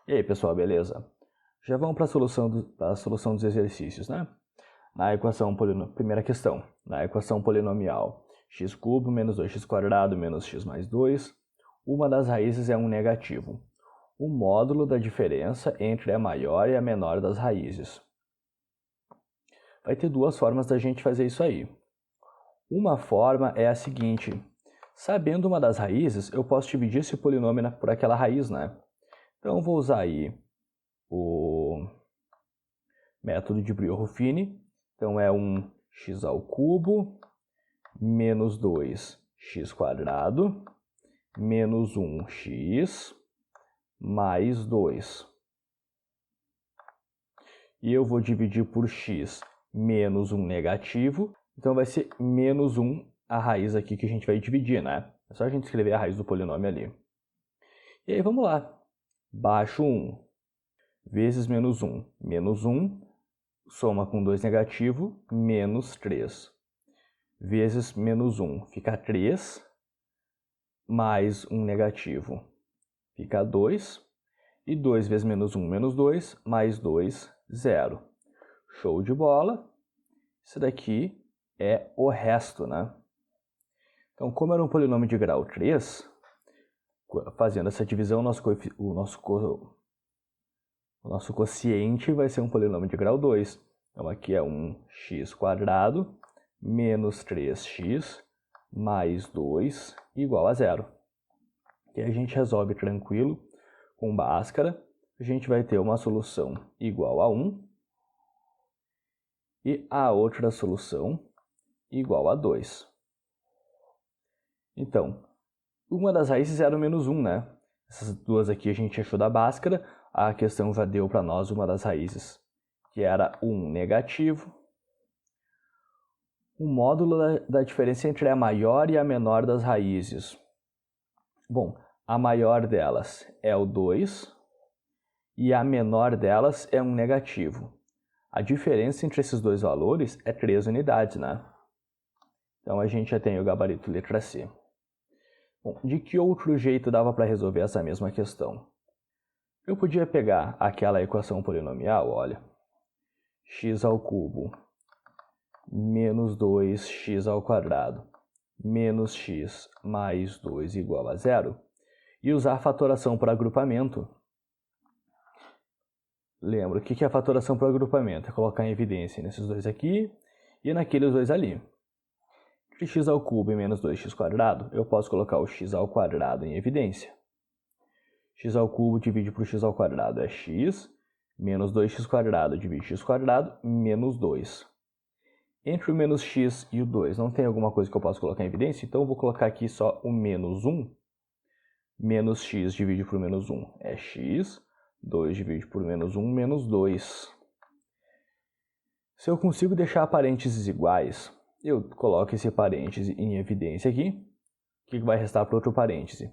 E aí, pessoal, beleza? Já vamos para a solução dos exercícios, né? Na equação primeira questão. Na equação polinomial x³ menos 2x² menos x mais 2, uma das raízes é um negativo. O módulo da diferença entre a maior e a menor das raízes. Vai ter duas formas da gente fazer isso aí. Uma forma é a seguinte: sabendo uma das raízes, eu posso dividir esse polinômio por aquela raiz, né? Então, eu vou usar aí o método de Brio-Ruffini. Então, é um x³ menos 2x² menos 1x mais 2. E eu vou dividir por x menos 1 negativo. Então, vai ser menos 1 a raiz aqui que a gente vai dividir, né? É só a gente escrever a raiz do polinômio ali. E aí, vamos lá. Baixo 1 vezes menos 1. Menos 1, soma com 2 negativo, menos 3. Vezes menos 1, fica 3, mais 1 negativo, fica 2. E 2 vezes menos 1, menos 2, mais 2, 0. Show de bola. Isso daqui é o resto, né? Então, como era um polinômio de grau 3, fazendo essa divisão, o nosso quociente vai ser um polinômio de grau 2. Então, aqui é um x² menos 3x mais 2 igual a 0. E a gente resolve tranquilo com Bhaskara. A gente vai ter uma solução igual a 1 e a outra solução igual a 2. Então, uma das raízes era o menos 1, né? Essas duas aqui a gente achou da Bhaskara. A questão já deu para nós uma das raízes, que era 1 negativo. O módulo da diferença entre a maior e a menor das raízes. Bom, a maior delas é o 2 e a menor delas é 1 negativo. A diferença entre esses dois valores é 3 unidades, né? Então, a gente já tem o gabarito letra C. Bom, de que outro jeito dava para resolver essa mesma questão? Eu podia pegar aquela equação polinomial, olha, x³ menos 2x² menos x mais 2 igual a 0, e usar a fatoração por agrupamento. Lembra, o que é a fatoração por agrupamento? É colocar em evidência nesses dois aqui e naqueles dois ali. De x³ menos 2x², eu posso colocar o x² em evidência. x³ divide por x² é x, menos 2x² divide x² menos 2. Entre o menos x e o 2, não tem alguma coisa que eu possa colocar em evidência? Então, eu vou colocar aqui só o menos 1. Menos x divide por menos 1 é x. 2 divide por menos 1, menos 2. Se eu consigo deixar parênteses iguais, eu coloco esse parêntese em evidência aqui. O que vai restar para outro parêntese?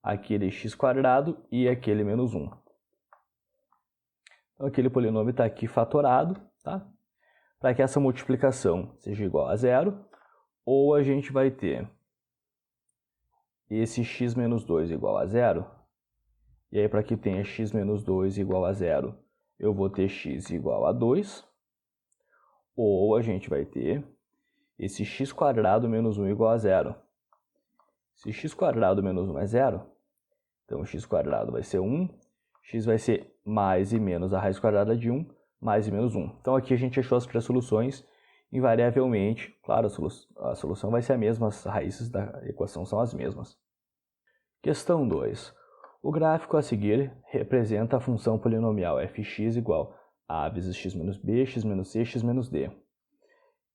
Aquele x² e aquele menos 1. Então, aquele polinômio está aqui fatorado, tá? Para que essa multiplicação seja igual a 0, ou a gente vai ter esse x menos 2 igual a 0, e aí para que tenha x menos 2 igual a 0, eu vou ter x igual a 2, ou a gente vai ter esse x² menos 1 igual a 0. Se x² menos 1 é 0, então o x² vai ser 1, x vai ser mais e menos a raiz quadrada de 1, mais e menos 1. Então, aqui a gente achou as três soluções. Invariavelmente, claro, a solução vai ser a mesma, as raízes da equação são as mesmas. Questão 2. O gráfico a seguir representa a função polinomial fx igual a vezes x menos b, x menos c, x menos d.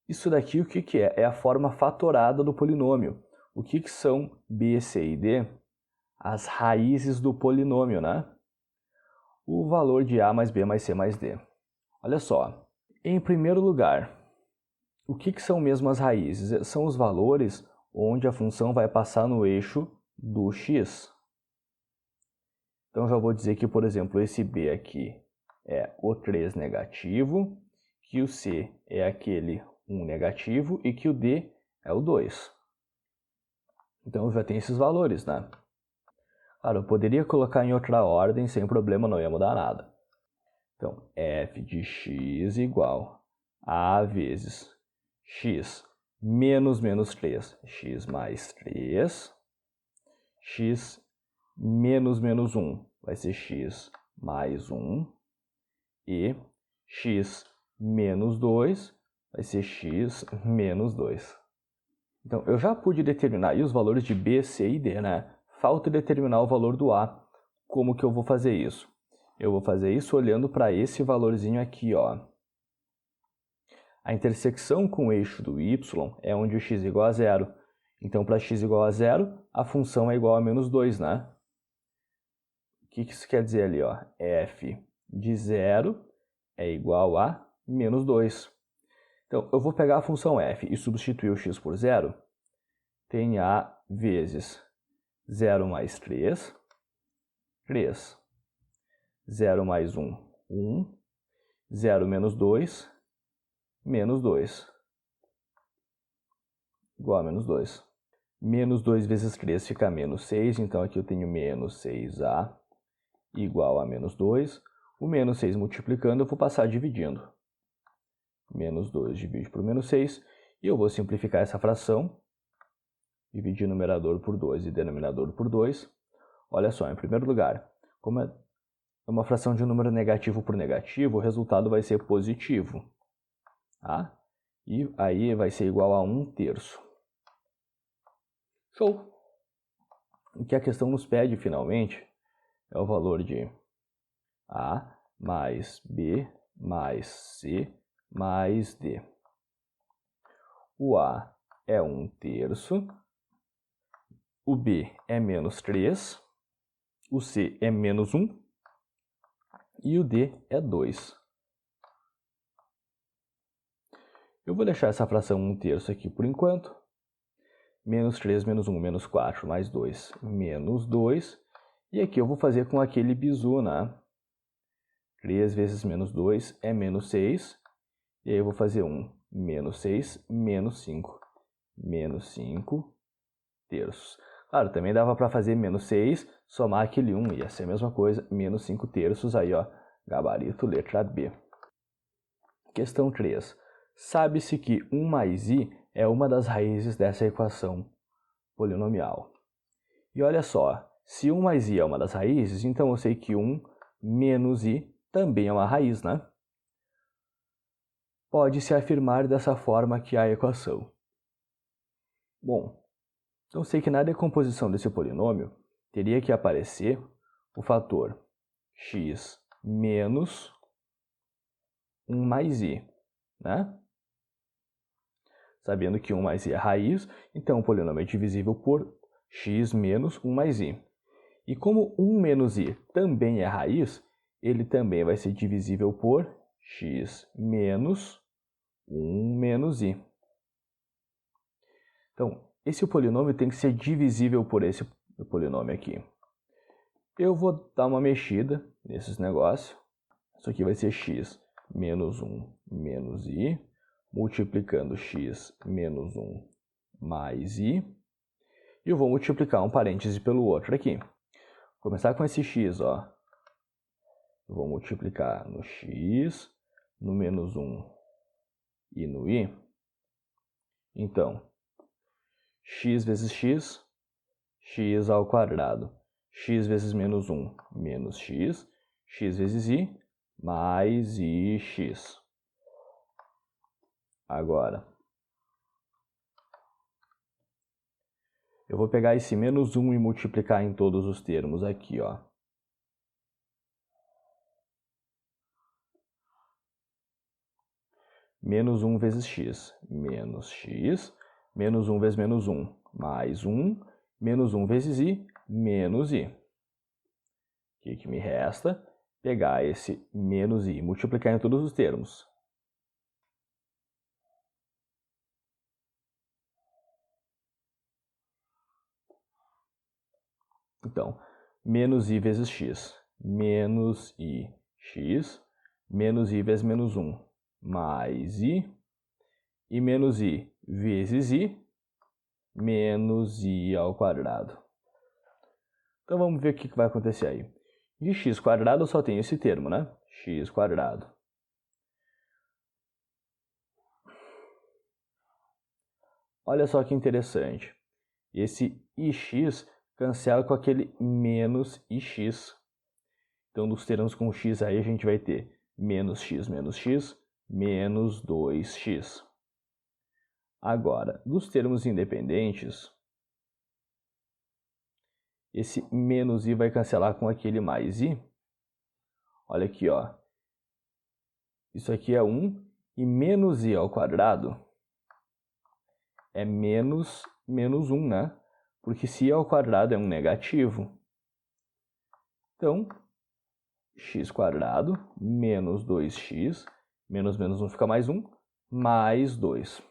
Isso daqui o que é? É a forma fatorada do polinômio. O que são b, c e d? As raízes do polinômio, né? O valor de a mais b mais c mais d. Olha só, em primeiro lugar, o que são mesmo as raízes? São os valores onde a função vai passar no eixo do x. Então, já vou dizer que, por exemplo, esse b aqui é o 3 negativo, que o c é aquele 1 negativo e que o d é o 2. Então, já tem esses valores, né? Claro, eu poderia colocar em outra ordem, sem problema, não ia mudar nada. Então, f de x igual a vezes x menos 3, x mais 3, x menos 1 vai ser x mais 1, e x menos 2 vai ser x menos 2. Então, eu já pude determinar aí os valores de B, C e D, né? Falta determinar o valor do A. Como que eu vou fazer isso? Eu vou fazer isso olhando para esse valorzinho aqui, ó. A intersecção com o eixo do y é onde o x é igual a 0. Então, para x igual a 0, a função é igual a menos 2, né? O que isso quer dizer ali, ó? F de 0 é igual a menos 2. Então, eu vou pegar a função f e substituir o x por 0. Tem a vezes 0 mais 3, 3. 0 mais 1, 1. 0 menos 2, menos 2. Igual a menos 2. Menos 2 vezes 3 fica menos 6, então aqui eu tenho menos 6a igual a menos 2. O menos 6 multiplicando, eu vou passar dividindo. Menos 2 divide por menos 6, e eu vou simplificar essa fração. Dividir numerador por 2 e denominador por 2. Olha só, em primeiro lugar, como é uma fração de um número negativo por negativo, o resultado vai ser positivo. Tá? E aí vai ser igual a 1/3. Show! O que a questão nos pede, finalmente, é o valor de A mais B mais C mais D. O A é 1/3, o B é menos 3, o C é menos 1 e o D é 2. Eu vou deixar essa fração 1/3 aqui por enquanto. Menos 3, menos 1, menos 4, mais 2, menos 2. E aqui eu vou fazer com aquele bizu, né? 3 vezes menos 2 é menos 6. E aí eu vou fazer 1, menos 6, menos 5. Menos 5/3. Claro, também dava para fazer menos 6, somar aquele 1, ia ser a mesma coisa, menos 5/3, aí ó, gabarito letra B. Questão 3. Sabe-se que 1 mais i é uma das raízes dessa equação polinomial. E olha só, se 1 mais i é uma das raízes, então eu sei que 1 menos i também é uma raiz, né? Pode-se afirmar dessa forma que a equação. Bom, então sei que na decomposição desse polinômio teria que aparecer o fator x menos 1 mais i, né? Sabendo que 1 mais i é raiz, então o polinômio é divisível por x menos 1 mais i. E como 1 menos i também é raiz, ele também vai ser divisível por x menos 1 menos i. Então, esse polinômio tem que ser divisível por esse polinômio aqui. Eu vou dar uma mexida nesses negócios. Isso aqui vai ser x menos 1 menos i, multiplicando x menos 1 mais i. E eu vou multiplicar um parêntese pelo outro aqui. Vou começar com esse x, ó. Eu vou multiplicar no x, no menos 1 e no i. Então, x vezes x, x ao quadrado. X vezes menos 1, menos x. X vezes i, mais ix. Agora, eu vou pegar esse menos 1 e multiplicar em todos os termos aqui, ó. Menos 1 vezes x, menos x. Menos 1 vezes menos 1, mais 1. Menos 1 vezes i, menos i. O que me resta? Pegar esse menos i e multiplicar em todos os termos. Então, menos i vezes x, menos i x. Menos i vezes menos 1, mais i. E menos i vezes i, menos i ao quadrado. Então vamos ver o que vai acontecer aí. De x quadrado eu só tenho esse termo, né? X quadrado. Olha só que interessante. Esse ix cancela com aquele menos ix. Então, dos termos com x aí, a gente vai ter menos x, menos 2x. Agora, dos termos independentes, esse menos i vai cancelar com aquele mais i. Olha aqui, ó. Isso aqui é 1 e menos i ao quadrado é menos 1, né? Porque se i ao quadrado é um negativo. Então, x quadrado menos 2x, menos 1 fica mais 1, mais 2.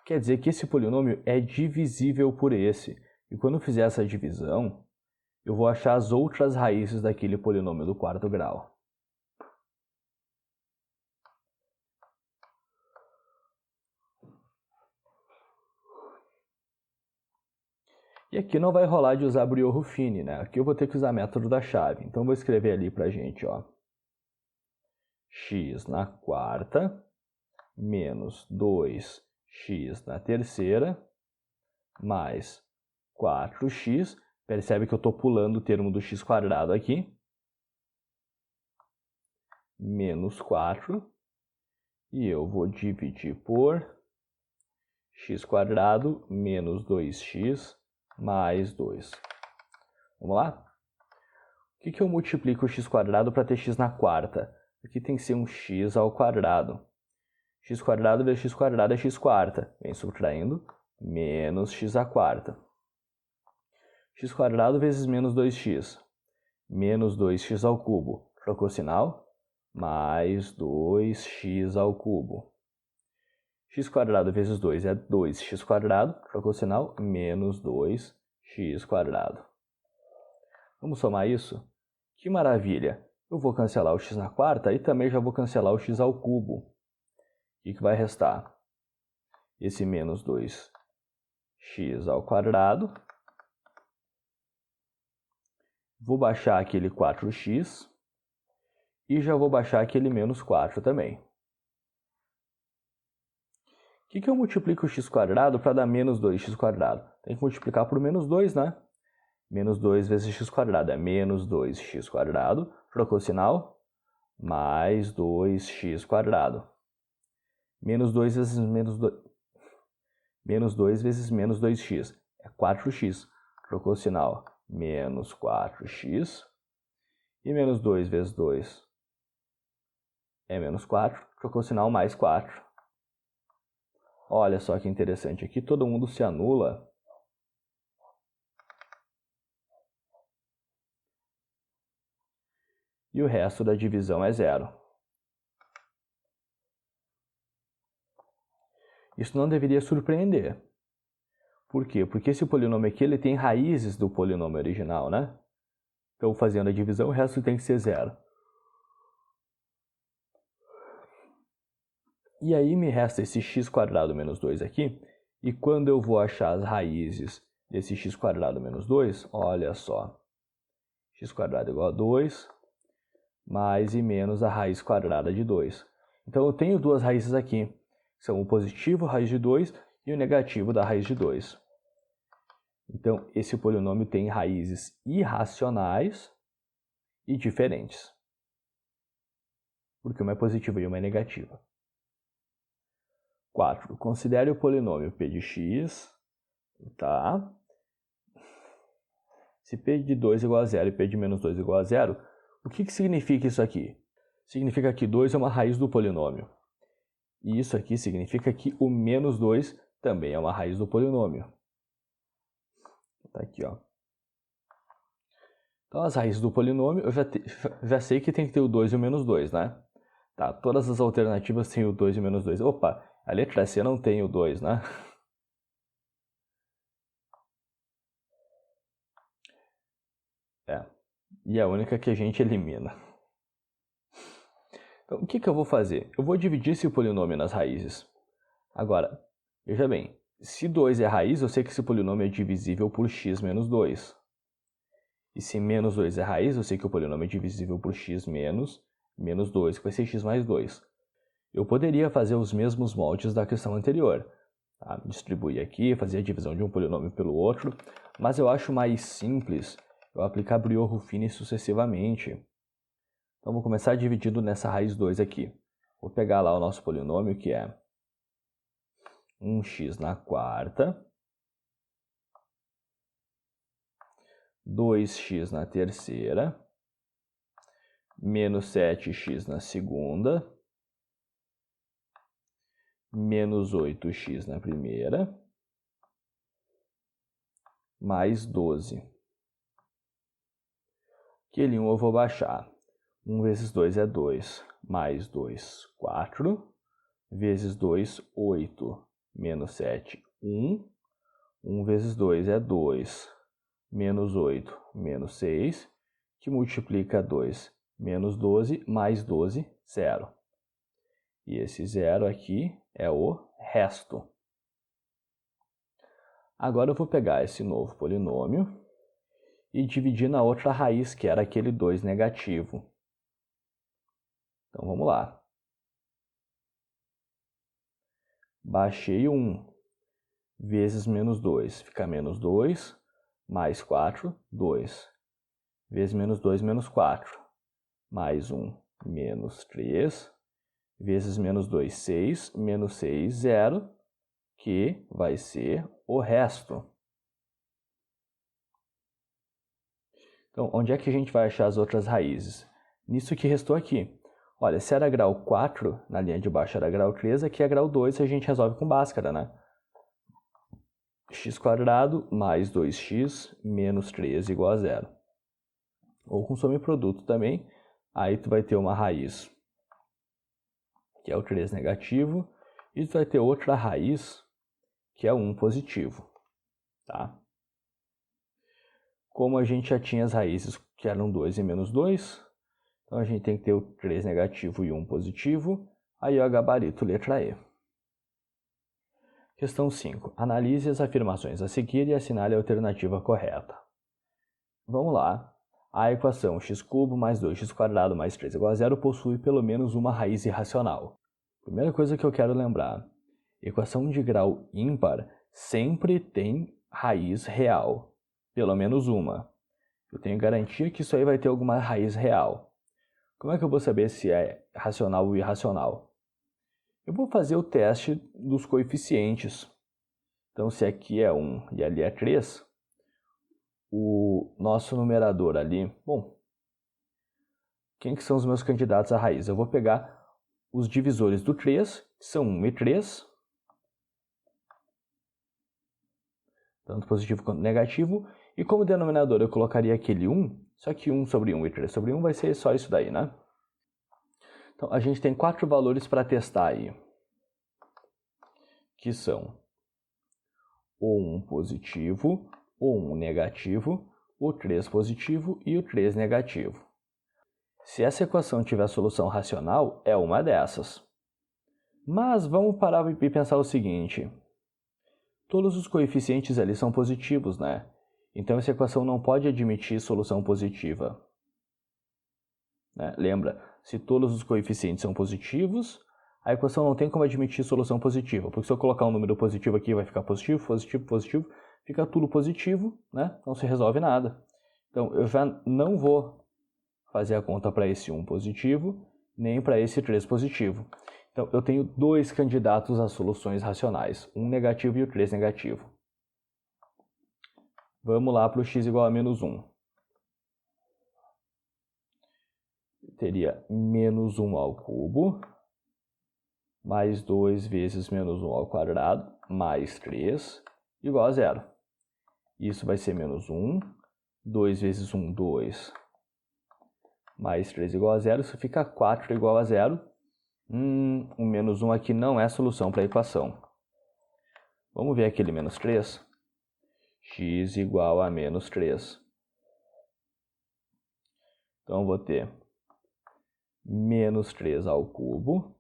Quer dizer que esse polinômio é divisível por esse. E quando eu fizer essa divisão, eu vou achar as outras raízes daquele polinômio do quarto grau. E aqui não vai rolar de usar Brouwer-Ruffini, né? Aqui eu vou ter que usar método da chave. Então, eu vou escrever ali pra gente, ó. X na quarta menos 2x na terceira mais 4x. Percebe que eu estou pulando o termo do x quadrado aqui. Menos 4. E eu vou dividir por x quadrado menos 2x mais 2. Vamos lá? O que eu multiplico o x quadrado para ter x na quarta? Aqui tem que ser um x ao quadrado. X quadrado vezes x quadrado é x quarta. Vem subtraindo, menos x à quarta. X quadrado vezes menos 2x. Menos 2x ao cubo. Trocou sinal? Mais 2x ao cubo. X quadrado vezes 2 é 2x quadrado. Trocou sinal? Menos 2x quadrado. Vamos somar isso? Que maravilha! Eu vou cancelar o x na quarta e também já vou cancelar o x ao cubo. O que vai restar? Esse menos 2x ao quadrado. Vou baixar aquele 4x. E já vou baixar aquele menos 4 também. O que eu multiplico o x quadrado para dar menos 2x quadrado? Tem que multiplicar por menos 2, né? Menos 2 vezes x quadrado é menos 2x quadrado. Trocou o sinal? Mais 2x quadrado. Menos 2 vezes menos 2. Menos 2 vezes menos 2x é 4x. Trocou o sinal? Menos 4x. E menos 2 vezes 2 é menos 4. Trocou o sinal? Mais 4. Olha só que interessante. Aqui todo mundo se anula. E o resto da divisão é zero. Isso não deveria surpreender. Por quê? Porque esse polinômio aqui ele tem raízes do polinômio original, né? Então, fazendo a divisão, o resto tem que ser zero. E aí me resta esse x quadrado menos 2 aqui. E quando eu vou achar as raízes desse x quadrado menos 2, olha só. X quadrado igual a 2, mais e menos a raiz quadrada de 2. Então, eu tenho duas raízes aqui. São o positivo, raiz de 2, e o negativo da raiz de 2. Então, esse polinômio tem raízes irracionais e diferentes. Porque uma é positiva e uma é negativa. 4. Considere o polinômio p de x, tá? Se p de 2 igual a 0 e p de menos 2 igual a 0, o que significa isso aqui? Significa que 2 é uma raiz do polinômio. E isso aqui significa que o menos 2 também é uma raiz do polinômio. Tá aqui, ó. Então, as raízes do polinômio, eu já sei que tem que ter o 2 e o menos 2, né? Tá, todas as alternativas têm o 2 e o menos 2. Opa, a letra C não tem o 2, né? E é a única que a gente elimina. Então, o que eu vou fazer? Eu vou dividir esse polinômio nas raízes. Agora, veja bem, se 2 é raiz, eu sei que esse polinômio é divisível por x menos 2. E se menos 2 é raiz, eu sei que o polinômio é divisível por x menos 2, que vai ser x mais 2. Eu poderia fazer os mesmos moldes da questão anterior. Tá? Distribuir aqui, fazer a divisão de um polinômio pelo outro, mas eu acho mais simples eu aplicar Briot-Ruffini sucessivamente. Então, vou começar dividindo nessa raiz 2 aqui. Vou pegar lá o nosso polinômio, que é 1x na quarta, 2x na terceira, menos 7x na segunda, menos 8x na primeira, mais 12. Aquele 1 eu vou baixar. 1 vezes 2 é 2, mais 2, 4, vezes 2, 8, menos 7, 1. 1 vezes 2 é 2, menos 8, menos 6, que multiplica 2, menos 12, mais 12, 0. E esse 0 aqui é o resto. Agora eu vou pegar esse novo polinômio e dividir na outra raiz, que era aquele 2 negativo. Então, vamos lá. Baixei 1 vezes menos 2, fica menos 2, mais 4, 2. Vezes menos 2, menos 4. Mais 1, menos 3. Vezes menos 2, 6. Menos 6, 0. Que vai ser o resto. Então, onde é que a gente vai achar as outras raízes? Nisso que restou aqui. Olha, se era grau 4, na linha de baixo era grau 3, aqui é grau 2, a gente resolve com Bhaskara, né? x² mais 2x menos 3 igual a 0. Ou com someproduto também, aí tu vai ter uma raiz, que é o 3 negativo, e tu vai ter outra raiz, que é o 1 positivo. Tá? Como a gente já tinha as raízes que eram 2 e menos 2, então a gente tem que ter o 3 negativo e 1 positivo, aí é o gabarito letra E. Questão 5. Analise as afirmações a seguir e assinale a alternativa correta. Vamos lá. A equação x³ mais 2x² mais 3 igual a 0 possui pelo menos uma raiz irracional. Primeira coisa que eu quero lembrar, equação de grau ímpar sempre tem raiz real, pelo menos uma. Eu tenho garantia que isso aí vai ter alguma raiz real. Como é que eu vou saber se é racional ou irracional? Eu vou fazer o teste dos coeficientes. Então, se aqui é 1 e ali é 3, o nosso numerador ali, bom, quem que são os meus candidatos à raiz? Eu vou pegar os divisores do 3, que são 1 e 3, tanto positivo quanto negativo, e como denominador eu colocaria aquele 1, só que 1 sobre 1 e 3 sobre 1 vai ser só isso daí, né? Então, a gente tem 4 valores para testar aí, que são o 1 positivo, o 1 negativo, o 3 positivo e o 3 negativo. Se essa equação tiver solução racional, é uma dessas. Mas vamos parar e pensar o seguinte. Todos os coeficientes ali são positivos, né? Então essa equação não pode admitir solução positiva. Né? Lembra, se todos os coeficientes são positivos, a equação não tem como admitir solução positiva. Porque se eu colocar um número positivo aqui, vai ficar positivo, positivo, positivo, fica tudo positivo, né? Não se resolve nada. Então eu já não vou fazer a conta para esse 1 positivo, nem para esse 3 positivo. Então, eu tenho 2 candidatos a soluções racionais, 1 negativo e o 3 negativo. Vamos lá para o x igual a menos 1. Eu teria menos 1 ao cubo, mais 2 vezes menos 1 ao quadrado, mais 3, igual a 0. Isso vai ser menos 1, 2 vezes 1, 2, mais 3 igual a 0, isso fica 4 igual a 0. O menos 1 aqui não é solução para a equação. Vamos ver aquele menos 3. X igual a menos 3. Então, eu vou ter menos 3 ao cubo,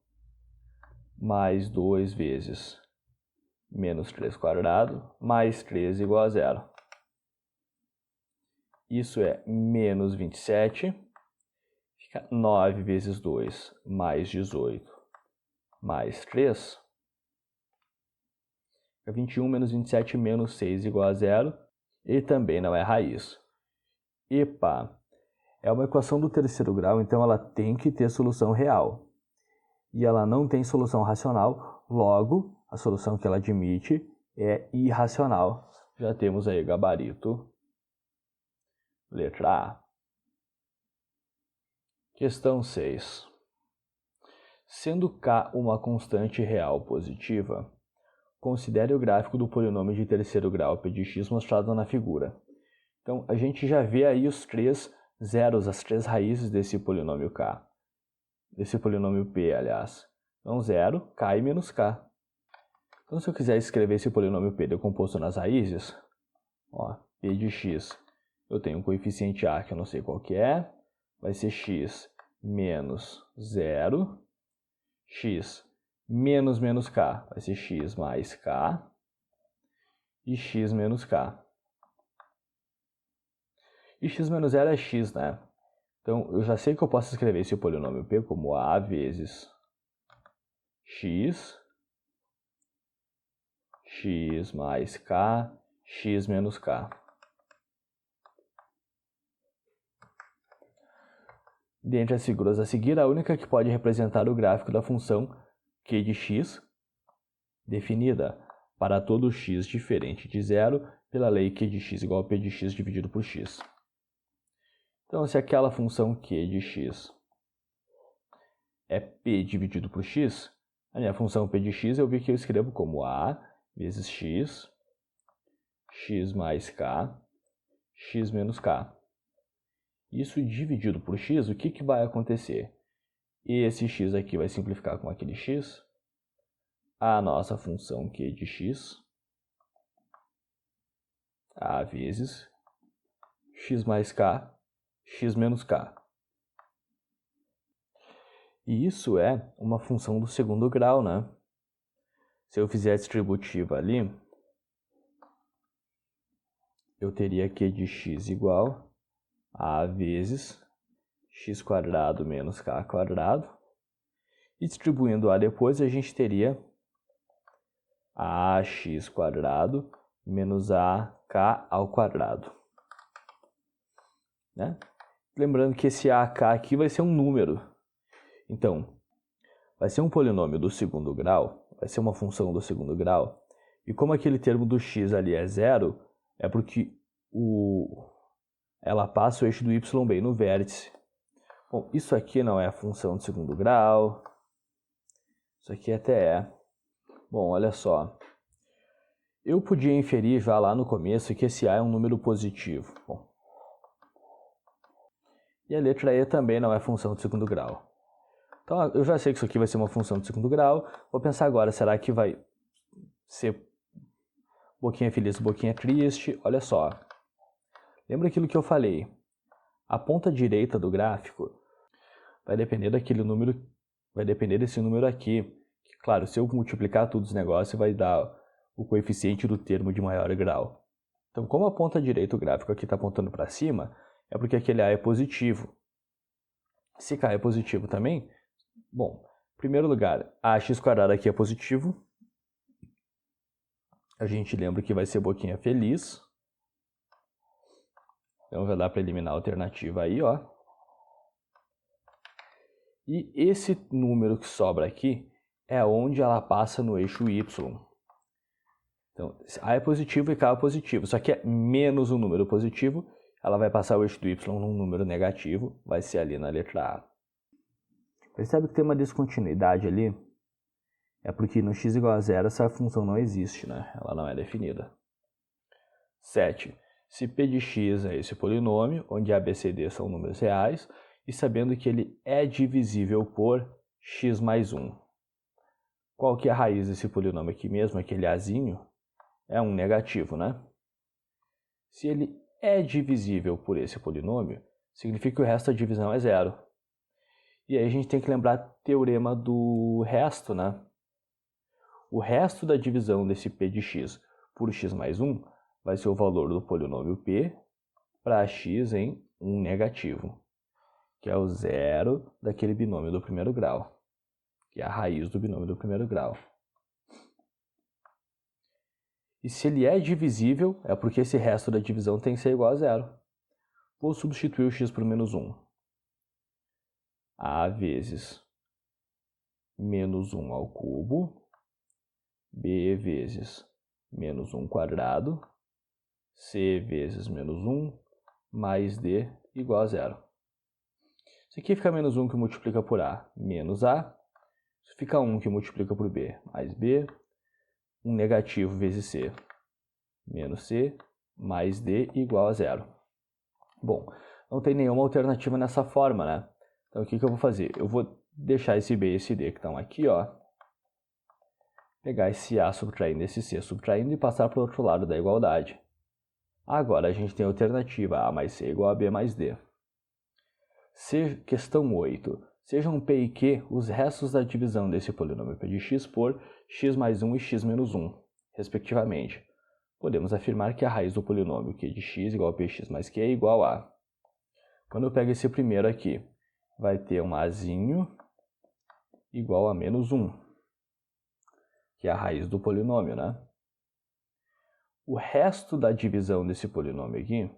mais 2 vezes menos 3 quadrado, mais 3 igual a 0. Isso é menos 27, fica 9 vezes 2 mais 18 mais 3. Fica 21 menos 27 menos 6 igual a 0. E também não é raiz. Epa, é uma equação do terceiro grau, então ela tem que ter solução real. E ela não tem solução racional, logo, a solução que ela admite é irracional. Já temos aí gabarito. Letra A. Questão 6. Sendo K uma constante real positiva, considere o gráfico do polinômio de terceiro grau p de x mostrado na figura. Então, a gente já vê aí os 3 zeros, as 3 raízes desse polinômio K. Desse polinômio P, aliás. Então, 0, K e menos K. Então, se eu quiser escrever esse polinômio P decomposto nas raízes, ó, P de x, eu tenho um coeficiente A que eu não sei qual que é, vai ser x menos 0, x menos menos K, vai ser x mais K, e x menos K. E x menos 0 é x, né? Então, eu já sei que eu posso escrever esse polinômio P como A vezes x, x mais K, x menos K. Dentre as figuras a seguir, a única que pode representar o gráfico da função q de x, definida para todo x diferente de 0 pela lei q de x igual a p de x dividido por x. Então, se aquela função q de x é p dividido por x, a minha função p de x eu vi que eu escrevo como a vezes x, x mais k, x menos k. Isso dividido por x, o que vai acontecer? Esse x aqui vai simplificar com aquele x. A nossa função q de x, a vezes x mais k, x menos k. E isso é uma função do segundo grau, né? Se eu fizer a distributiva ali, eu teria q de x igual a vezes x quadrado menos k quadrado. E distribuindo a depois, a gente teria ax quadrado menos ak ao quadrado. Né? Lembrando que esse ak aqui vai ser um número. Então, vai ser um polinômio do segundo grau, vai ser uma função do segundo grau. E como aquele termo do x ali é zero, é porque ela passa o eixo do y bem no vértice. Bom, isso aqui não é a função do segundo grau. Isso aqui até é. Bom, olha só. Eu podia inferir já lá no começo que esse A é um número positivo. Bom. E a letra E também não é função do segundo grau. Então, eu já sei que isso aqui vai ser uma função do segundo grau. Vou pensar agora, será que vai ser boquinha feliz, boquinha triste? Olha só. Lembra aquilo que eu falei? A ponta direita do gráfico vai depender daquele número, vai depender desse número aqui. Que, claro, se eu multiplicar todos os negócios, vai dar o coeficiente do termo de maior grau. Então, como a ponta direita do gráfico aqui está apontando para cima, é porque aquele A é positivo. Se K é positivo também, bom, em primeiro lugar, ax quadrado aqui é positivo. A gente lembra que vai ser boquinha feliz. Então, já dá para eliminar a alternativa aí, ó. E esse número que sobra aqui é onde ela passa no eixo y. Então, A é positivo e K é positivo, só que é menos um número positivo, ela vai passar o eixo do y num número negativo, vai ser ali na letra A. Percebe que tem uma descontinuidade ali? É porque no x igual a 0 essa função não existe, né? Ela não é definida. 7. Se p de x é esse polinômio, onde a, b, c, d são números reais, e sabendo que ele é divisível por x mais 1. Qual que é a raiz desse polinômio aqui mesmo? Aquele azinho é um negativo, né? Se ele é divisível por esse polinômio, significa que o resto da divisão é zero. E aí a gente tem que lembrar o teorema do resto, né? O resto da divisão desse p de x por x mais 1 vai ser o valor do polinômio p para x em 1 negativo, que é o zero daquele binômio do primeiro grau, que é a raiz do binômio do primeiro grau. E se ele é divisível, é porque esse resto da divisão tem que ser igual a zero. Vou substituir o x por menos 1. A vezes menos 1 ao cubo, b vezes menos 1 quadrado, c vezes menos 1, mais d igual a zero. Isso aqui fica menos 1 que multiplica por a, menos a. Isso fica 1 que multiplica por b, mais b. 1 negativo vezes c, menos c, mais d igual a zero. Bom, não tem nenhuma alternativa nessa forma, né? Então, o que eu vou fazer? Eu vou deixar esse b e esse d que estão aqui, ó. Pegar esse a subtraindo esse c subtraindo e passar para o outro lado da igualdade. Agora, a gente tem a alternativa a mais c igual a b mais d. Questão 8. Sejam p e q os restos da divisão desse polinômio p de x por x mais 1 e x menos 1, respectivamente. Podemos afirmar que a raiz do polinômio q de x igual a px mais q é igual a... Quando eu pego esse primeiro aqui, vai ter um azinho igual a menos 1, que é a raiz do polinômio, né? O resto da divisão desse polinômio aqui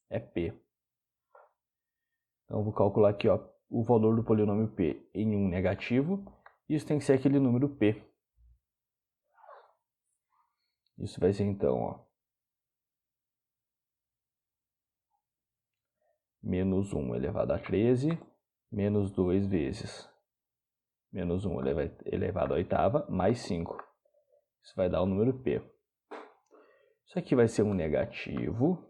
é p. Então, eu vou calcular aqui, ó, o valor do polinômio p em 1 negativo. Isso tem que ser aquele número p. Isso vai ser, então, ó, menos 1 elevado a 13, menos 2 vezes menos 1 elevado a oitava, mais 5. Isso vai dar o número p. Isso aqui vai ser um negativo.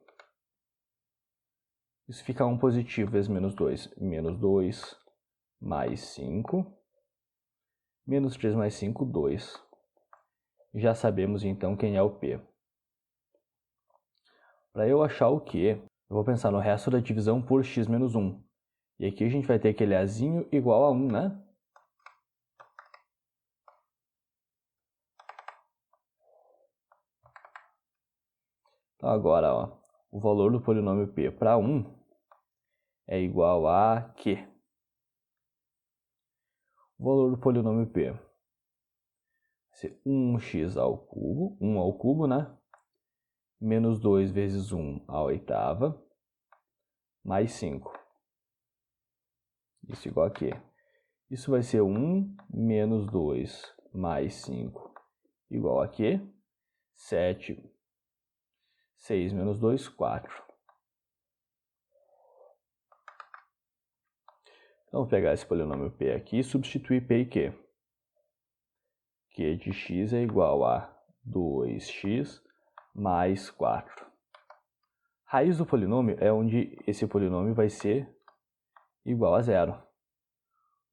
Isso fica 1 positivo vezes menos 2. Menos 2 mais 5. Menos 3 mais 5, 2. Já sabemos, então, quem é o p. Para eu achar o q, eu vou pensar no resto da divisão por x menos 1. E aqui a gente vai ter aquele azinho igual a 1, né? Então, agora, ó, o valor do polinômio p para 1 é igual a q. O valor do polinômio p vai ser 1x ao cubo, 1 ao cubo, né? Menos 2 vezes 1 à oitava, mais 5. Isso igual a quê? Isso vai ser 1 menos 2 mais 5 igual a quê? 7. 6 menos 2, 4. Então, vou pegar esse polinômio p aqui e substituir p e q. Q de x é igual a 2x mais 4. Raiz do polinômio é onde esse polinômio vai ser igual a zero.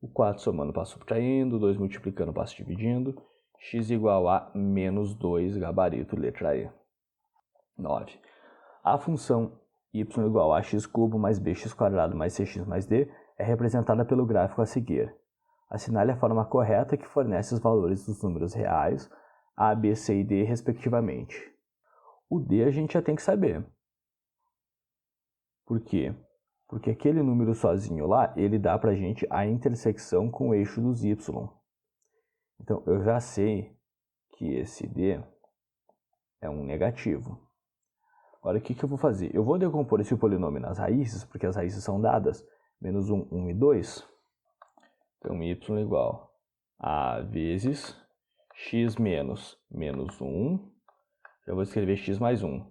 O 4 somando passo subtraindo, 2 multiplicando passo dividindo, x igual a menos 2, gabarito, letra E. 9. A função y igual a x cubo mais bx quadrado mais cx mais d é representada pelo gráfico a seguir. Assinale a forma correta que fornece os valores dos números reais, a, b, c e d, respectivamente. O d a gente já tem que saber. Por quê? Porque aquele número sozinho lá, ele dá pra gente a intersecção com o eixo dos y. Então, eu já sei que esse d é um negativo. Agora, o que eu vou fazer? Eu vou decompor esse polinômio nas raízes, porque as raízes são dadas, menos 1, 1 e 2. Então, y igual a vezes x menos menos 1. Já vou escrever x mais 1.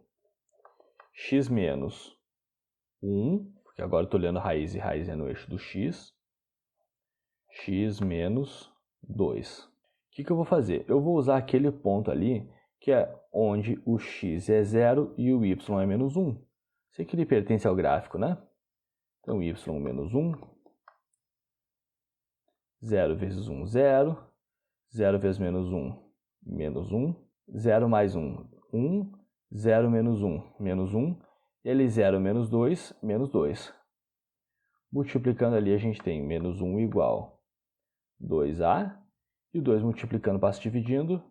X menos 1, porque agora eu estou olhando a raiz e raiz é no eixo do x. X menos 2. O que eu vou fazer? Eu vou usar aquele ponto ali, que é onde o x é 0 e o y é menos 1. Isso aqui ele pertence ao gráfico, né? Então, y menos 1. 0 vezes 1, 0. 0 vezes menos 1, menos 1. 0 mais 1, 1. 0 menos 1, menos 1. Ele 0 menos 2, menos 2. Multiplicando ali, a gente tem menos 1 igual 2a. E o 2 multiplicando, passo dividindo.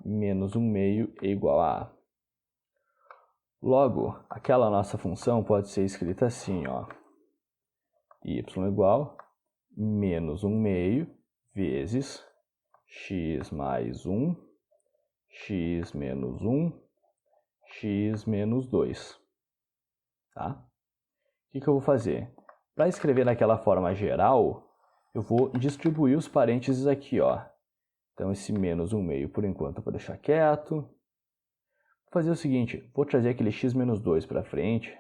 Menos 1 meio é igual a a. Logo, aquela nossa função pode ser escrita assim, ó. Y igual menos 1/2 vezes x mais 1, x menos 1, x menos 2. Tá? O que eu vou fazer? Para escrever naquela forma geral, eu vou distribuir os parênteses aqui, ó. Então, esse menos 1/2 por enquanto eu vou deixar quieto. Vou fazer o seguinte, vou trazer aquele x menos 2 para frente.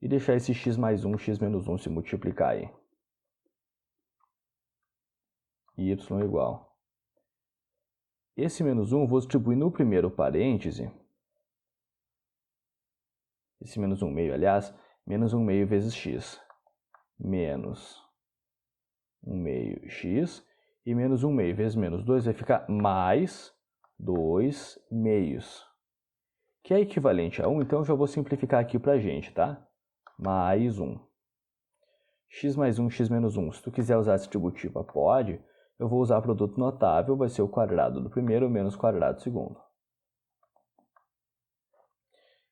E deixar esse x mais 1, x menos 1 se multiplicar aí. Y igual. Esse menos 1 eu vou distribuir no primeiro parêntese. Esse menos 1/2, aliás, menos 1/2 vezes x. Menos 1/2x. E menos 1/2 vezes menos 2 vai ficar mais 2/2. Que é equivalente a 1, então eu já vou simplificar aqui pra gente, tá? Mais 1. X mais 1, x menos 1. Se tu quiser usar a distributiva, pode. Eu vou usar produto notável, vai ser o quadrado do primeiro menos o quadrado do segundo.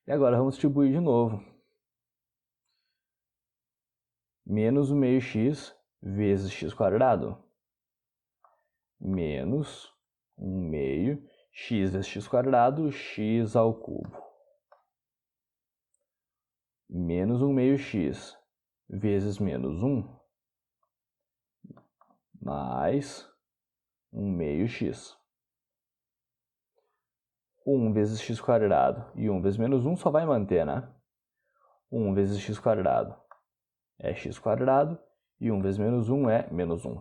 E agora vamos distribuir de novo. Menos 1/2x vezes x quadrado. Menos 1/2 x vezes x quadrado, x ao cubo. Menos 1/2x vezes menos 1, mais 1/2x. 1 vezes x quadrado e 1 vezes menos 1 só vai manter, né? 1 vezes x quadrado é x quadrado e 1 vezes menos 1 é menos 1.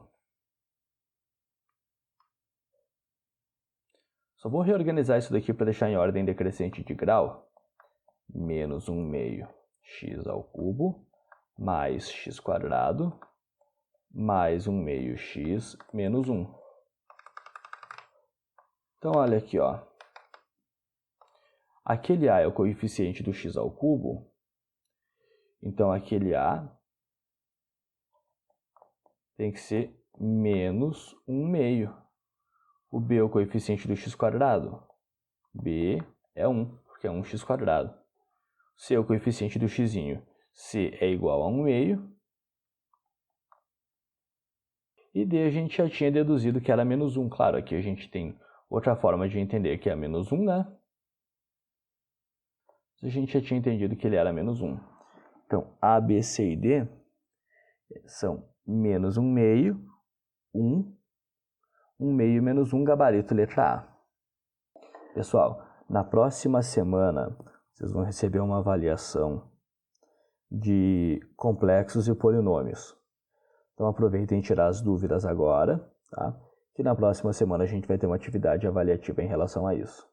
Só vou reorganizar isso daqui para deixar em ordem decrescente de grau. Menos 1/2 x ao cubo mais x quadrado mais 1/2x menos 1. Então, olha aqui, ó. Aquele a é o coeficiente do x ao cubo. Então, aquele a tem que ser menos 1/2. O b é o coeficiente do x quadrado. b é 1, porque é 1x quadrado. C é o coeficiente do x. C é igual a 1/2. E D a gente já tinha deduzido que era menos 1. Claro, aqui a gente tem outra forma de entender que é menos 1, né? A gente já tinha entendido que ele era menos 1. Então, A, B, C e D são menos 1/2, 1, 1/2 menos 1, gabarito letra A. Pessoal, na próxima semana, vocês vão receber uma avaliação de complexos e polinômios. Então, aproveitem e tirar as dúvidas agora, tá? Que na próxima semana a gente vai ter uma atividade avaliativa em relação a isso.